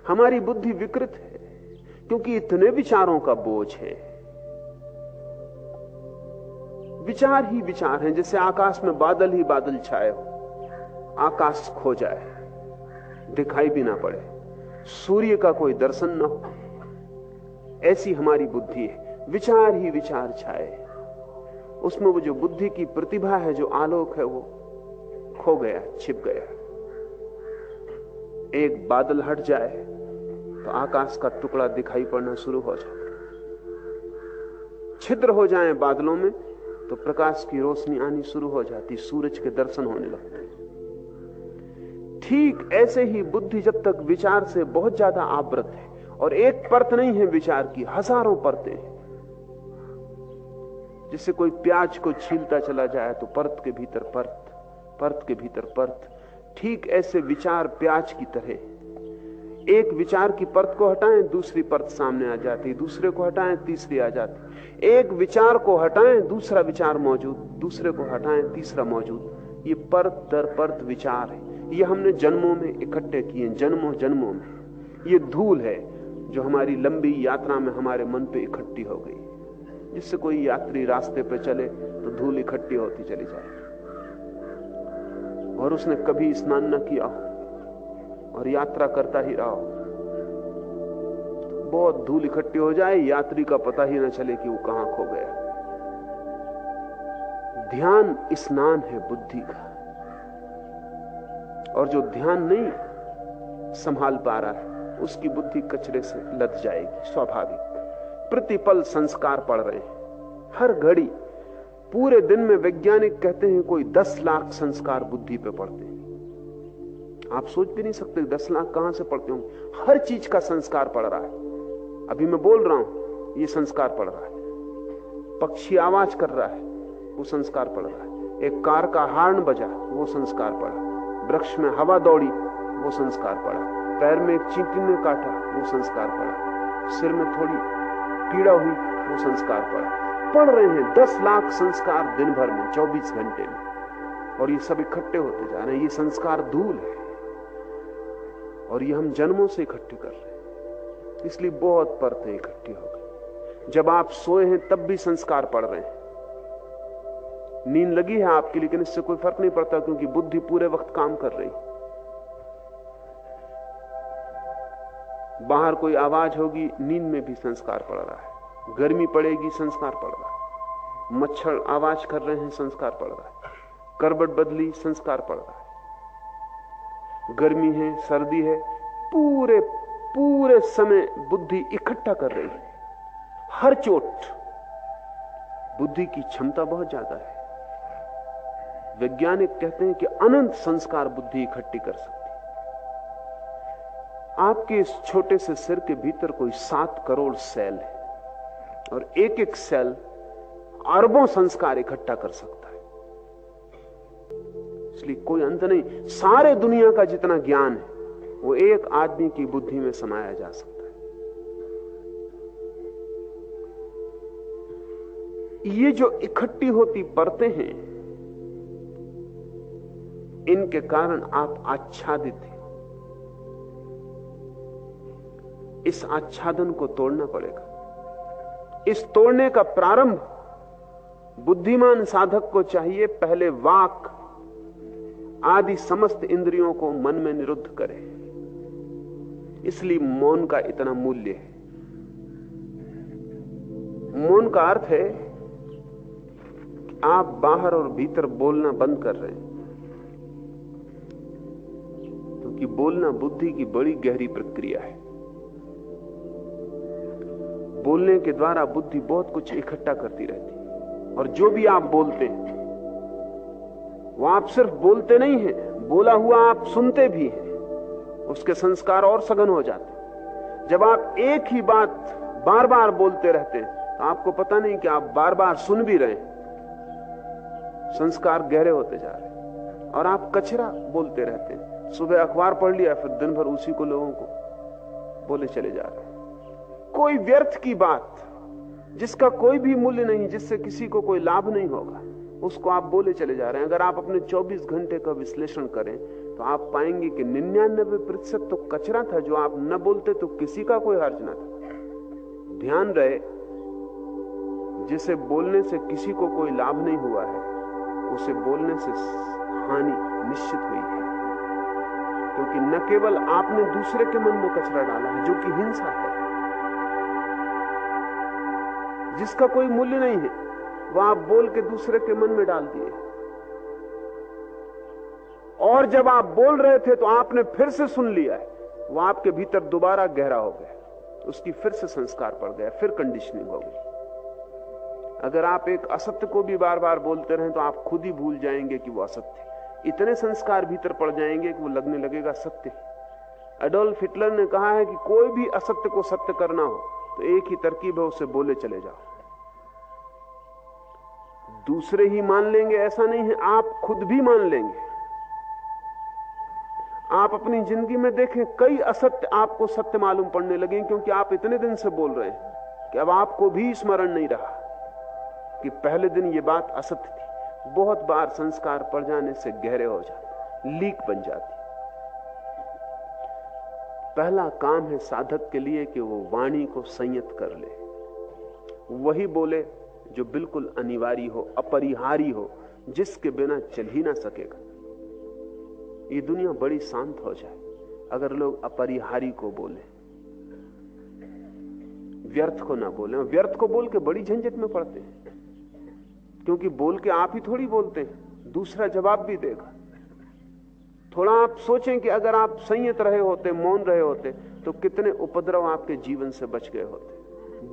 हमारी बुद्धि विकृत है क्योंकि इतने विचारों का बोझ है। विचार ही विचार हैं, जैसे आकाश में बादल ही बादल छाए हो, आकाश खो जाए, दिखाई भी ना पड़े, सूर्य का कोई दर्शन ना हो, ऐसी हमारी बुद्धि है। विचार ही विचार छाए, उसमें वो जो बुद्धि की प्रतिभा है, जो आलोक है, वो खो गया, छिप गया। एक बादल हट जाए तो आकाश का टुकड़ा दिखाई पड़ना शुरू हो जाए। छिद्र हो जाए बादलों में तो प्रकाश की रोशनी आनी शुरू हो जाती, सूरज के दर्शन होने लगते। ठीक ऐसे ही बुद्धि जब तक विचार से बहुत ज्यादा आवृत है, और एक परत नहीं है विचार की, हजारों परतें हैं। जिससे कोई प्याज को छीलता चला जाए तो परत के भीतर परत, परत के भीतर परत। ठीक ऐसे विचार प्याज की तरह, एक विचार की परत को हटाएं दूसरी परत सामने आ जाती, दूसरे को हटाएं तीसरी आ जाती। एक विचार को हटाएं दूसरा विचार मौजूद, दूसरे को हटाएं तीसरा मौजूद। ये परत दर परत विचार है। ये हमने जन्मों में इकट्ठे किए, जन्मों जन्मों में। ये धूल है जो हमारी लंबी यात्रा में हमारे मन पे इकट्ठी हो गई। जिससे कोई यात्री रास्ते पे चले तो धूल इकट्ठी होती चली जाए, और उसने कभी स्नान न किया हो और यात्रा करता ही रहा हो, बहुत धूल इकट्ठी हो जाए, यात्री का पता ही न चले कि वो कहां खो गया। ध्यान स्नान है बुद्धि का, और जो ध्यान नहीं संभाल पा रहा है उसकी बुद्धि कचरे से लद जाएगी, स्वाभाविक। प्रतिपल संस्कार पड़ रहे हैं, हर घड़ी। पूरे दिन में वैज्ञानिक कहते हैं कोई 10 लाख संस्कार बुद्धि पे पड़ते हैं। आप सोच भी नहीं सकते 10 लाख कहां से पड़ते होंगे। हर चीज का संस्कार पड़ रहा है। अभी मैं बोल रहा हूं, ये संस्कार पड़ रहा है। पक्षी आवाज कर रहा है, वो संस्कार पड़ रहा है। एक कार का हॉर्न बजा, वो संस्कार पड़ा। वृक्ष में हवा दौड़ी, वो संस्कार पड़ा। पैर में एक चींटी ने काटा, वो संस्कार पड़ा। सिर में थोड़ी पीड़ा हुई, वो संस्कार पड़ रहे हैं 10 लाख संस्कार दिन भर में, 24 घंटे में, और ये सब इकट्ठे होते जा रहे हैं। ये संस्कार धूल है, और ये हम जन्मों से इकट्ठे कर रहे हैं, इसलिए बहुत परतें इकट्ठी हो गई। जब आप सोए हैं तब भी संस्कार पड़ रहे हैं। नींद लगी है आपकी, लेकिन इससे कोई फर्क नहीं पड़ता, क्योंकि बुद्धि पूरे वक्त काम कर रही। बाहर कोई आवाज होगी, नींद में भी संस्कार पड़ रहा है। गर्मी पड़ेगी, संस्कार पड़ रहा है। मच्छर आवाज कर रहे हैं, संस्कार पड़ रहा है। करवट बदली, संस्कार पड़ रहा है। गर्मी है, सर्दी है, पूरे पूरे समय बुद्धि इकट्ठा कर रही है। हर चोट। बुद्धि की क्षमता बहुत ज्यादा है। वैज्ञानिक कहते हैं कि अनंत संस्कार बुद्धि इकट्ठी कर सकती है। आपके इस छोटे से सिर के भीतर कोई 7 करोड़ सेल है, और एक एक सेल अरबों संस्कार इकट्ठा कर सकता है। इसलिए कोई अंत नहीं। सारे दुनिया का जितना ज्ञान है वो एक आदमी की बुद्धि में समाया जा सकता है। ये जो इकट्ठी होती परतें हैं, इनके कारण आप आच्छादित हैं। इस आच्छादन को तोड़ना पड़ेगा। इस तोड़ने का प्रारंभ बुद्धिमान साधक को चाहिए। पहले वाक आदि समस्त इंद्रियों को मन में निरुद्ध करे। इसलिए मौन का इतना मूल्य है। मौन का अर्थ है कि आप बाहर और भीतर बोलना बंद कर रहे हैं, क्योंकि बोलना बुद्धि की बड़ी गहरी प्रक्रिया है। बोलने के द्वारा बुद्धि बहुत कुछ इकट्ठा करती रहती है, और जो भी आप बोलते हैं वो आप सिर्फ बोलते नहीं हैं, बोला हुआ आप सुनते भी हैं। उसके संस्कार और सघन हो जाते हैं। जब आप एक ही बात बार बार बोलते रहते हैं तो आपको पता नहीं कि आप बार बार सुन भी रहे हैं। संस्कार गहरे होते जा रहे हैं, और आप कचरा बोलते रहते हैं। सुबह अखबार पढ़ लिया, फिर दिन भर उसी को लोगों को बोले चले जा रहे हैं। कोई व्यर्थ की बात जिसका कोई भी मूल्य नहीं, जिससे किसी को कोई लाभ नहीं होगा, उसको आप बोले चले जा रहे हैं। अगर आप अपने 24 घंटे का विश्लेषण करें तो तो आप पाएंगे कि 99% तो कचरा था। जो आप न बोलते तो किसी का कोई हर्ज न था। ध्यान रहे, जिसे बोलने से किसी को कोई लाभ नहीं हुआ है, उसे बोलने से हानि निश्चित हुई है। क्योंकि न केवल आपने दूसरे के मन में कचरा डाला है, जो कि हिंसा है, जिसका कोई मूल्य नहीं है, वह आप बोल के दूसरे के मन में डाल दिए। और जब आप बोल रहे थे तो आपने फिर से सुन लिया है, वह आपके भीतर दोबारा गहरा हो गया, उसकी फिर से संस्कार पड़ गया, फिर कंडीशनिंग हो गई। अगर आप एक असत्य को भी बार बार बोलते रहें तो आप खुद ही भूल जाएंगे कि वो असत्य। इतने संस्कार भीतर पड़ जाएंगे कि वो लगने लगेगा सत्य। एडोल्फ हिटलर ने कहा है कि कोई भी असत्य को सत्य करना हो तो एक ही तरकीब है, उसे बोले चले जाओ। दूसरे ही मान लेंगे ऐसा नहीं है, आप खुद भी मान लेंगे। आप अपनी जिंदगी में देखें, कई असत्य आपको सत्य मालूम पड़ने लगे, क्योंकि आप इतने दिन से बोल रहे हैं कि अब आपको भी स्मरण नहीं रहा कि पहले दिन ये बात असत्य थी। बहुत बार संस्कार पड़ जाने से गहरे हो जाते, लीक बन जाती। पहला काम है साधक के लिए कि वो वाणी को संयत कर ले, वही बोले जो बिल्कुल अनिवार्य हो, अपरिहारी हो, जिसके बिना चल ही ना सकेगा। ये दुनिया बड़ी शांत हो जाए अगर लोग अपरिहारी को बोले, व्यर्थ को ना बोले। व्यर्थ को बोल के बड़ी झंझट में पड़ते हैं, क्योंकि बोल के आप ही थोड़ी बोलते हैं, दूसरा जवाब भी देगा। थोड़ा आप सोचें कि अगर आप संयत रहे होते, मौन रहे होते, तो कितने उपद्रव आपके जीवन से बच गए होते।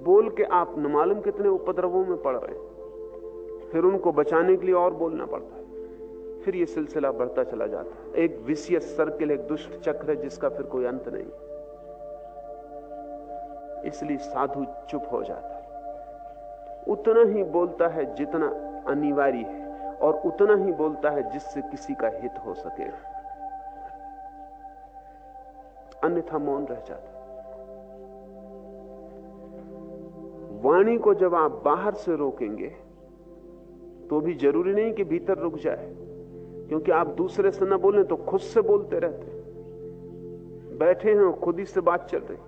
बोल के आप न मालूम कितने उपद्रवों में पड़ रहे हैं, फिर उनको बचाने के लिए और बोलना पड़ता है, फिर ये सिलसिला बढ़ता चला जाता है। एक विशियस सर्किल, एक दुष्ट चक्र है जिसका फिर कोई अंत नहीं। इसलिए साधु चुप हो जाता है, उतना ही बोलता है जितना अनिवार्य है, और उतना ही बोलता है जिससे किसी का हित हो सकेगा, अन्यथा मौन रह जाता है। वाणी को जब आप बाहर से रोकेंगे तो भी जरूरी नहीं कि भीतर रुक जाए, क्योंकि आप दूसरे से न बोलें तो खुद से बोलते रहते। बैठे हैं और खुद ही से बात चल रही,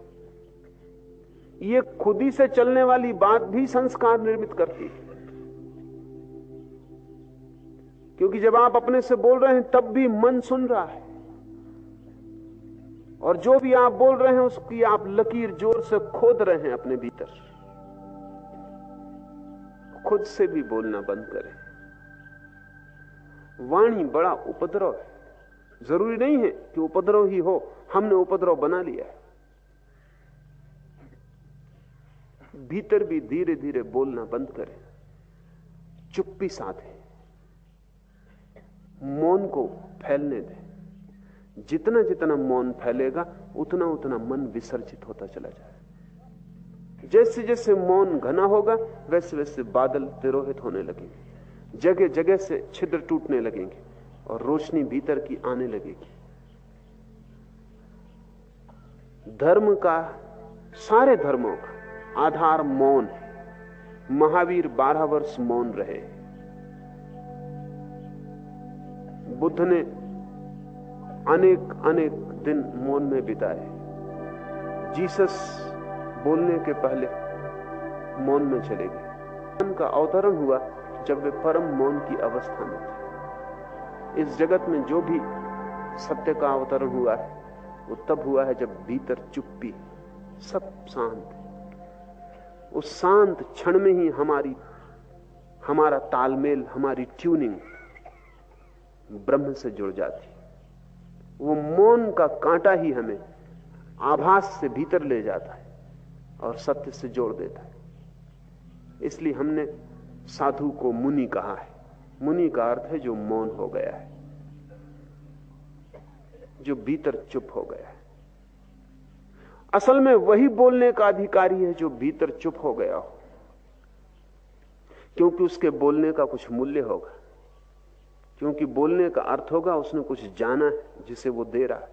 ये खुद ही से चलने वाली बात भी संस्कार निर्मित करती है। क्योंकि जब आप अपने से बोल रहे हैं तब भी मन सुन रहा है, और जो भी आप बोल रहे हैं उसकी आप लकीर जोर से खोद रहे हैं अपने भीतर। खुद से भी बोलना बंद करें। वाणी बड़ा उपद्रव है, जरूरी नहीं है कि उपद्रव ही हो, हमने उपद्रव बना लिया है। भीतर भी धीरे धीरे बोलना बंद करें, चुप्पी साधें, मौन को फैलने दें। जितना जितना मौन फैलेगा उतना उतना मन विसर्जित होता चला जाए। जैसे जैसे मौन घना होगा वैसे वैसे बादल तिरोहित होने लगेंगे, जगह जगह से छिद्र टूटने लगेंगे और रोशनी भीतर की आने लगेगी। धर्म का, सारे धर्मों का आधार मौन है। महावीर 12 वर्ष मौन रहे, बुद्ध ने अनेक अनेक दिन मौन में बिताए, जीसस बोलने के पहले मौन में चले गए। उनका अवतरण हुआ जब वे परम मौन की अवस्था में थे। इस जगत में जो भी सत्य का अवतरण हुआ है वो तब हुआ है जब भीतर चुप्पी, सब शांत। उस शांत क्षण में ही हमारा तालमेल, हमारी ट्यूनिंग ब्रह्म से जुड़ जाती। वो मौन का कांटा ही हमें आभास से भीतर ले जाता है और सत्य से जोड़ देता है। इसलिए हमने साधु को मुनि कहा है। मुनि का अर्थ है जो मौन हो गया है, जो भीतर चुप हो गया है। असल में वही बोलने का अधिकारी है जो भीतर चुप हो गया हो, क्योंकि उसके बोलने का कुछ मूल्य होगा, क्योंकि बोलने का अर्थ होगा उसने कुछ जाना है जिसे वो दे रहा है।